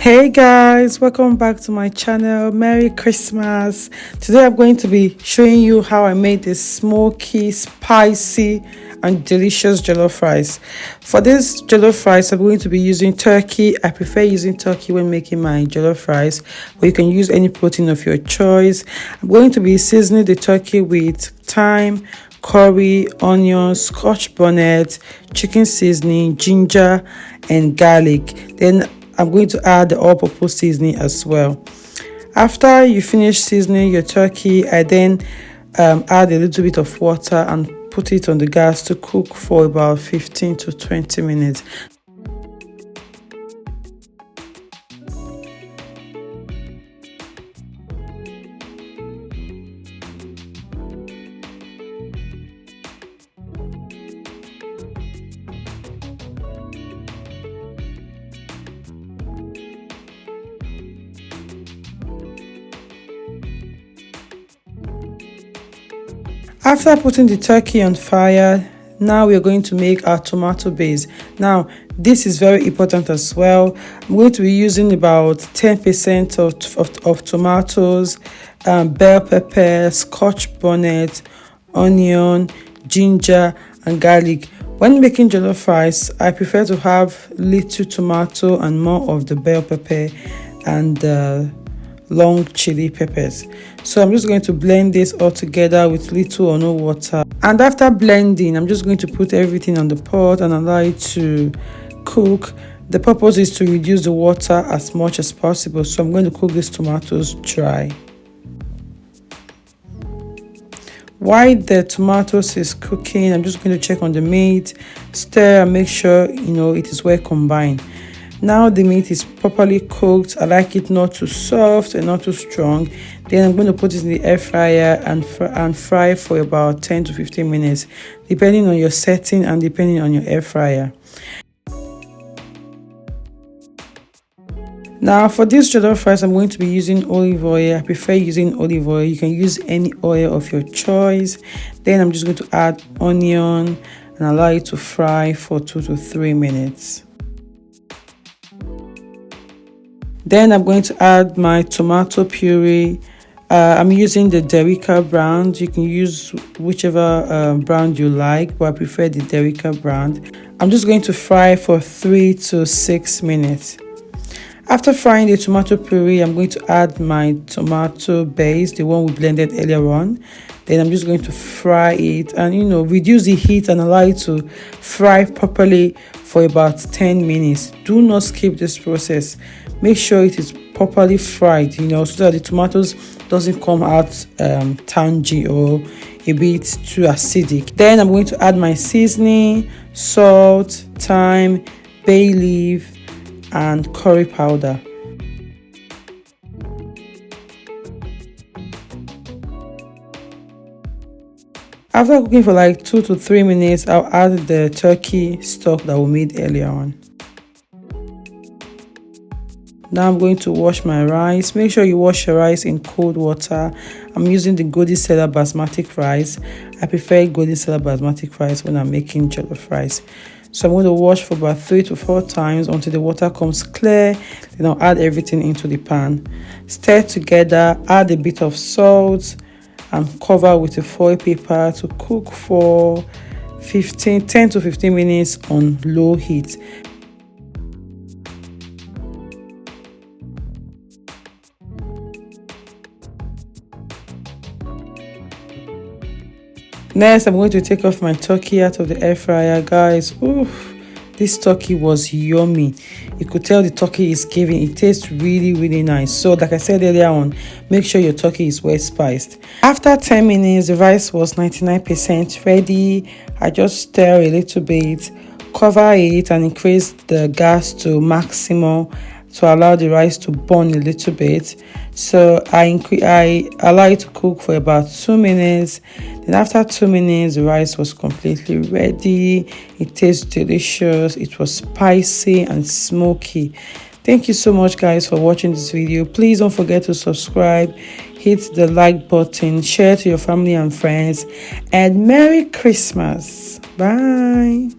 Hey guys, welcome back to my channel. Merry Christmas. Today I'm going to be showing you how I made this smoky, spicy and delicious jollof rice. For this jollof rice I'm going to be using turkey. I prefer using turkey when making my jollof rice, but you can use any protein of your choice. I'm going to be seasoning the turkey with thyme, curry, onions, scotch bonnet, chicken seasoning, ginger and garlic. Then I'm going to add the all-purpose seasoning as well. After you finish seasoning your turkey, I then add a little bit of water and put it on the gas to cook for about 15 to 20 minutes. After putting the turkey on fire, now we are going to make our tomato base. Now, this is very important as well. I'm going to be using about 10% of tomatoes, bell pepper, scotch bonnet, onion, ginger, and garlic. When making jollof rice, I prefer to have little tomato and more of the bell pepper and long chili peppers. So I'm just going to blend this all together with little or no water, and after blending I'm just going to put everything on the pot and allow it to cook. The purpose is to reduce the water as much as possible, so I'm going to cook these tomatoes dry. While the tomatoes is cooking, I'm just going to check on the meat, stir and make sure it is well combined. Now the meat is properly cooked. I like it not too soft and not too strong. Then I'm going to put it in the air fryer and fry for about 10 to 15 minutes, depending on your setting and depending on your air fryer. Now for this jollof rice, I'm going to be using olive oil. I prefer using olive oil. You can use any oil of your choice. Then I'm just going to add onion and allow it to fry for 2 to 3 minutes. Then I'm going to add my tomato puree. I'm using the Derica brand. You can use whichever brand you like, but I prefer the Derica brand. I'm just going to fry for 3 to 6 minutes. After frying the tomato puree, I'm going to add my tomato base, the one we blended earlier on. Then I'm just going to fry it and reduce the heat and allow it to fry properly for about 10 minutes. Do not skip this process. Make sure it is properly fried, so that the tomatoes doesn't come out tangy or a bit too acidic. Then I'm going to add my seasoning, salt, thyme, bay leaf and curry powder. After cooking for like 2 to 3 minutes, I'll add the turkey stock that we made earlier on. Now I'm going to wash my rice. Make sure you wash your rice in cold water. I'm using the Golden Seller basmati rice. I prefer Golden Seller basmati rice when I'm making jollof rice. So I'm going to wash for about 3 to 4 times until the water comes clear. Then I'll add everything into the pan. Stir together, add a bit of salt and cover with a foil paper to cook for 10 to 15 minutes on low heat. Next, I'm going to take off my turkey out of the air fryer. Guys, oof, this turkey was yummy. You could tell the turkey is giving. It tastes really, really nice. So, like I said earlier on, make sure your turkey is well spiced. After 10 minutes, the rice was 99% ready. I just stir a little bit, cover it and increase the gas to maximum to allow the rice to burn a little bit. So I allow it to cook for about 2 minutes. Then after 2 minutes, the rice was completely ready. It tastes delicious. It was spicy and smoky. Thank you so much guys for watching this video. Please don't forget to subscribe, hit the like button, share to your family and friends, and Merry Christmas. Bye.